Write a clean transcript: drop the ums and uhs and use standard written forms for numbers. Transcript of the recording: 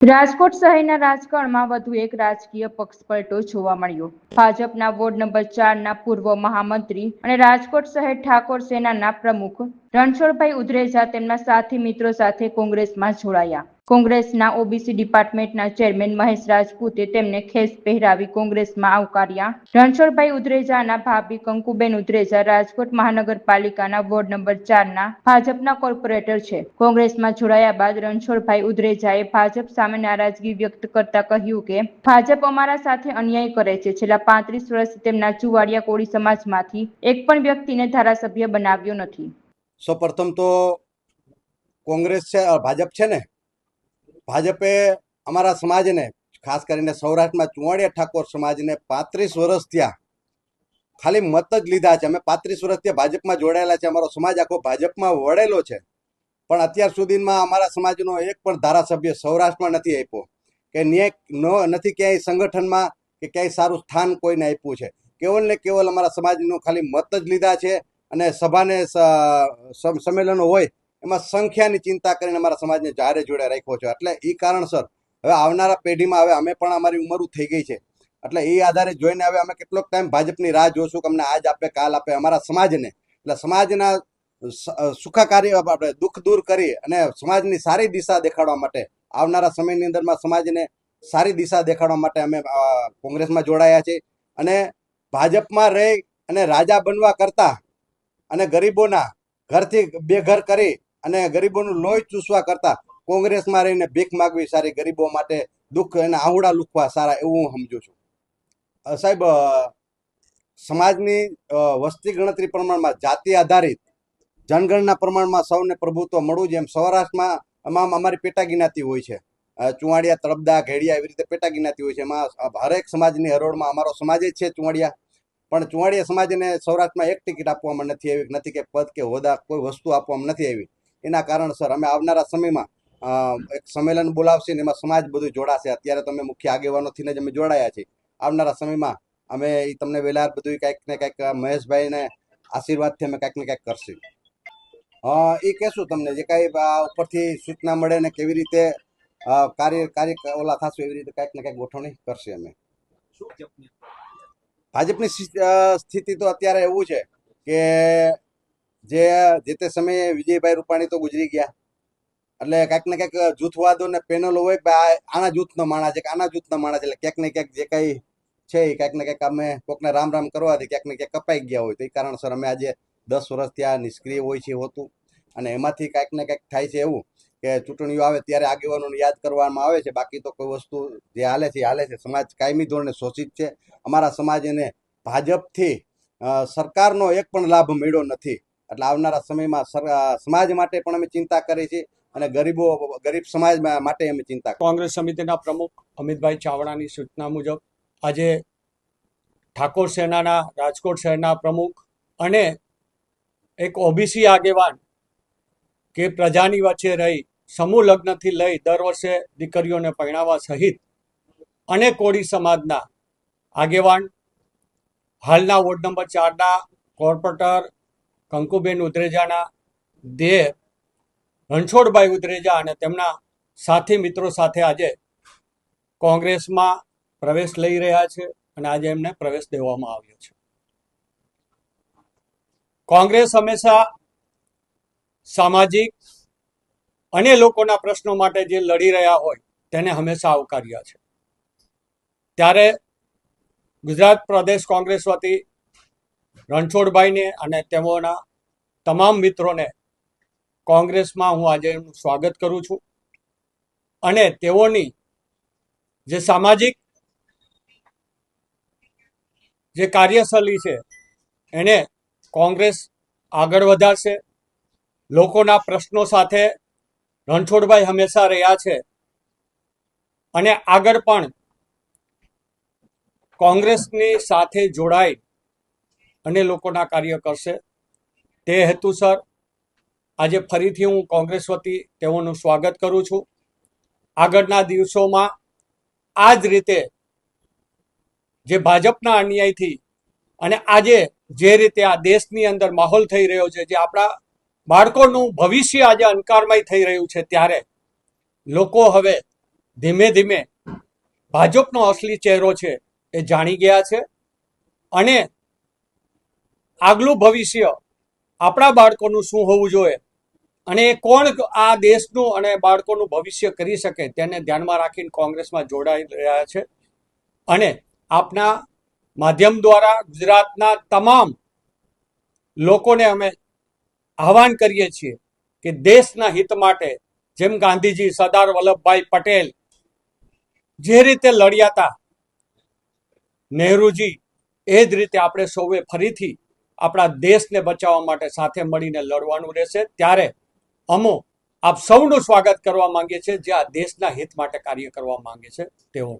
રાજકોટ શહેરના રાજકારણમાં વધુ એક રાજકીય પક્ષપલટો જોવા મળ્યો। ભાજપના વોર્ડ નંબર 4ના પૂર્વ મહામંત્રી અને રાજકોટ શહેર ઠાકોર સેનાના પ્રમુખ રણછોડભાઈ ઉદરેજા તેમના સાથી મિત્રો સાથે કોંગ્રેસમાં જોડાયા। કોંગ્રેસના ઓબીસી ડિપાર્ટમેન્ટના ચેરમેન મહેશ રાજપૂતે તેમને ખેસ પહેરાવી કોંગ્રેસમાં આવકાર્યા। રણછોડભાઈ ઉદરેજાના ભાભી કંકુબેન ઉદરેજા રાજકોટ મહાનગરપાલિકાના વોર્ડ નંબર 4ના ભાજપના કોર્પોરેટર છે। કોંગ્રેસમાં જોડાયા બાદ રણછોડભાઈ ઉદરેજાએ ભાજપ સામે નારાજગી વ્યક્ત કરતા કહ્યું કે ભાજપ અમારા સાથે અન્યાય કરે છે। છેલ્લા 35 વર્ષથી તેમના ચુવાડિયા કોળી સમાજમાંથી એક પણ વ્યક્તિને ધારાસભ્ય બનાવ્યો નથી। સૌપ્રથમ તો કોંગ્રેસ છે, ભાજપ છે ને, ભાજપે અમારા સમાજને ખાસ કરીને સૌરાષ્ટ્રમાં ચુવાડિયા ઠાકોર સમાજને 35 વર્ષ થયા ખાલી મત જ લીધા છે। અમે 35 વર્ષથી ભાજપમાં જોડાયેલા છે, અમારો સમાજ આખો ભાજપમાં વળેલો છે, પણ અત્યાર સુધીમાં અમારા સમાજનો એક પણ ધારાસભ્ય સૌરાષ્ટ્રમાં નથી આપ્યો કે ન્યાય નથી ક્યાંય સંગઠનમાં કે ક્યાંય સારું સ્થાન કોઈને આપ્યું છે। કેવલ ને કેવલ અમારા સમાજનું ખાલી મત જ લીધા છે અને સભાને સંમેલનો હોય એમાં સંખ્યાની ચિંતા કરીને અમારા સમાજને જારે જોડે રાખ્યો છે। એટલે એ કારણસર હવે આવનારા પેઢીમાં હવે અમે પણ અમારી ઉંમર થઈ ગઈ છે, એટલે એ આધારે જોઈને હવે અમે કેટલોક ટાઈમ ભાજપની રાહ જોશું કે અમને આજ આપે કાલ આપે અમારા સમાજને, એટલે સમાજના સુખાકારી આપણે દુઃખ દૂર કરી અને સમાજની સારી દિશા દેખાડવા માટે આવનારા સમયની અંદરમાં સમાજને સારી દિશા દેખાડવા માટે અમે કોંગ્રેસમાં જોડાયા છીએ। અને ભાજપમાં રહી અને રાજા બનવા કરતા અને ગરીબોના ઘરથી બેઘર કરી અને ગરીબોનું લોહી ચૂસવા કરતા કોંગ્રેસમાં રહીને ભીખ માગવી સારી, ગરીબો માટે દુઃખ અને આહુડા લુખવા સારા, એવું હું સમજુ છું। સાહેબ, સમાજની વસ્તી ગણતરી પ્રમાણમાં જાતિ આધારિત જનગણના પ્રમાણમાં સૌને પ્રભુત્વ મળવું, જેમ સૌરાષ્ટ્રમાં અમારી પેટા જ્ઞાતિ હોય છે, ચુવાડિયા, તળપદા, ઘેડિયા, એવી રીતે પેટા જ્ઞાતિ હોય છે। એમાં હરેક સમાજની હરોળમાં અમારો સમાજ જ છે ચુવાડિયા, પણ ચુવાડિયા સમાજને સૌરાષ્ટ્રમાં એક ટિકિટ આપવામાં નથી આવી, નથી કે પદ કે હોદ્દા કોઈ વસ્તુ આપવામાં નથી આવી। એના કારણસર અમે આવનારા સમયમાં એક સંમેલન બોલાવશે ને એમાં સમાજ બધું જોડાશે। અત્યારે તો અમે મુખ્ય આગેવાનોથી જ અમે જોડાયા છીએ, આવનારા સમયમાં અમે એ તમને વેલા બધું કંઈક ને કંઈક મહેશભાઈને આશીર્વાદથી અમે કંઈક ને કંઈક કરશું। એ કહેશું તમને જે કાંઈ ઉપરથી સૂચના મળે ને કેવી રીતે કાર્ય ઓલા થશું એવી રીતે કંઈક ને કંઈક ગોઠવણી કરશે અમે। ભાજપની સ્થિતિ તો અત્યારે એવું છે કે જે તે સમયે વિજયભાઈ રૂપાણી તો ગુજરી ગયા, એટલે કંઈક ને કંઈક જૂથવાદો ને પેનલો હોય કે આના જૂથનો માણસ છે કે આના જૂથનો માણસ, એટલે ક્યાંક ને ક્યાંક જે કંઈ છે એ કંઈક ને કંઈક અમે કોકને રામ રામ કરવાથી ક્યાંક ને ક્યાંક કપાઈ ગયા હોય, તો એ કારણસર અમે આજે 10 વર્ષથી આ નિષ્ક્રિય હોય છે હોતું, અને એમાંથી કંઈક ને કંઈક થાય છે એવું કે ચૂંટણીઓ આવે ત્યારે આગેવાનોને યાદ કરવામાં આવે છે, બાકી તો કોઈ વસ્તુ જે હાલે છે હાલે છે। સમાજ કાયમી ધોરણે શોષિત છે, અમારા સમાજને ભાજપથી સરકારનો એક પણ લાભ મળ્યો નથી, એટલે આવનારા સમયમાં સમાજ માટે પણ અમે ચિંતા કરી છે અને ગરીબ સમાજ માટે અમે ચિંતા કરી। કોંગ્રેસ સમિતિના પ્રમુખ અમિતભાઈ ચાવડાની સૂચના મુજબ આજે ઠાકોર સેનાના રાજકોટ શહેરના પ્રમુખ અને એક ઓબીસી આગેવાન કે પ્રજાની વચ્ચે રહી સમૂહ લગ્નથી લઈ દર વર્ષે દીકરીઓને પરણાવવા સહિત અનેક કોળી સમાજના આગેવાન, હાલના વોર્ડ નંબર 4ના કોર્પોરેટર કંકુબેન ઉદરેજાના દેહ રણછોડભાઈ ઉદરેજા અને તેમના સાથી મિત્રો સાથે આજે કોંગ્રેસમાં પ્રવેશ લઈ રહ્યા છે અને આજે એમને પ્રવેશ દેવામાં આવ્યો છે। કોંગ્રેસ હંમેશા સામાજિક અને લોકોના પ્રશ્નો માટે જે લડી રહ્યા હોય તેને હંમેશા આવકાર્યા છે। ત્યારે ગુજરાત પ્રદેશ કોંગ્રેસ વતી રણછોડભાઈને અને તેઓના તમામ મિત્રોને કોંગ્રેસમાં હું આજે એમનું સ્વાગત કરું છું અને તેઓની જે સામાજિક જે કાર્યશૈલી છે એને કોંગ્રેસ આગળ વધારશે। લોકોના પ્રશ્નો સાથે રણછોડભાઈ હંમેશા રહ્યા છે અને આગળ પણ કોંગ્રેસની સાથે જોડાઈ અને લોકોના કાર્ય કરશે। તે હેતુસર આજે ફરીથી હું કોંગ્રેસ વતી તેઓનું સ્વાગત કરું છું। આગળના દિવસોમાં આ જ રીતે જે ભાજપના અન્યાયથી અને આજે જે રીતે આ દેશની અંદર માહોલ થઈ રહ્યો છે, જે આપણા બાળકોનું ભવિષ્ય આજે અંધકારમય થઈ રહ્યું છે, ત્યારે લોકો હવે ધીમે ધીમે ભાજપનો અસલી ચહેરો છે એ જાણી ગયા છે અને આગલું ભવિષ્ય આપણા બાળકોનું શું હોવું જોઈએ અને એ કોણ આ દેશનું અને બાળકોનું ભવિષ્ય કરી શકે તેને ધ્યાનમાં રાખીને કોંગ્રેસમાં જોડાઈ રહ્યા છે. અને આપના માધ્યમ દ્વારા ગુજરાતના તમામ લોકોને અમે આહવાન કરીએ છીએ કે દેશના હિત માટે જેમ ગાંધીજી, સરદાર વલ્લભભાઈ પટેલ જે રીતે લડ્યા હતા, નહેરુજી, એ જ રીતે આપણે સૌએ ફરીથી આપણા દેશને બચાવવા માટે સાથે મળીને લડવાનું રહેશે. ત્યારે અમો આપ સૌનું સ્વાગત કરવા માંગીએ છીએ જે આ દેશના હિત માટે કાર્ય કરવા માંગે છે તેઓ.